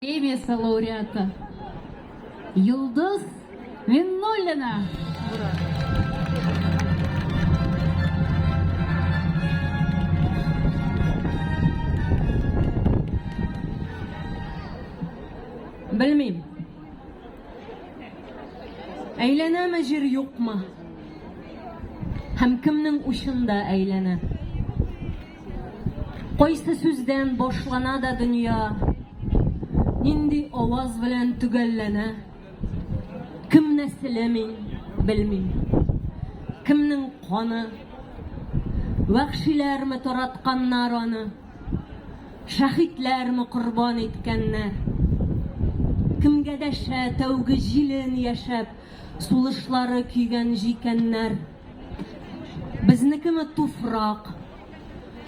Премиясы лауреаты Йылдыз Миннуллина. Bilmeyim. Әйләнәме җир юкмы? Һәм кемнең ушында әйләнә? Кайсы сүздән башлана да дөнья? Нинди аваз белән төгәлләнә? Кем нәселе мин? Белмим. Кемнең каны? Вәхшиләрме таратканнар аны? Шәһитләрме корбан иткәннәр? Кемгә дәшә тәүге җилен яшәп, сулышлары көйгән җикәннәр? Безнекеме туфрак,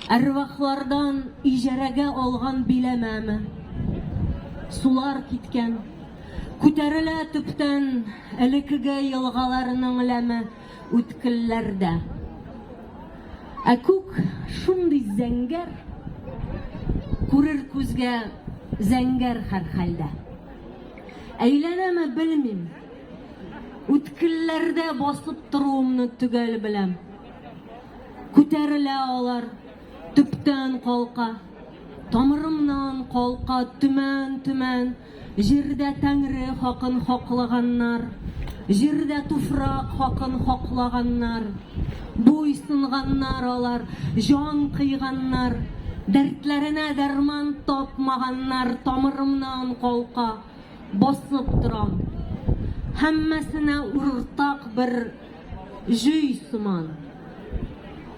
әрвахлардан иҗарәгә алган биләмәме? Сулар киткән, күтәрелә төптән элекеге елгаларның ләме үткелләрдә. Ә күк шундый зәңгәр, күрер күзгә зәңгәр һәр хәлдә. Әйләнәме белмим, үткелләрдә басып торуымны төгәл беләм. Күтәрелә алар төптән калка, тамырымнан калка төмән-төмән. Җирдә Тәңре хакын хаклаганнар, җирдә туфрак хакын хаклаганнар. Буйсынганнар алар, җан кыйганнар, дәртләренә дәрман тапмаганнар. Тамырымнан калка басып торам, һәммәсенә уртак бер җөй сыман.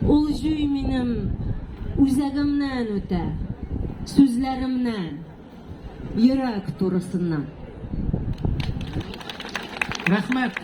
Ул җөй минем үзәгемнән үтә, сүзләремнән, йөрәк турысыннан. Рәхмәт.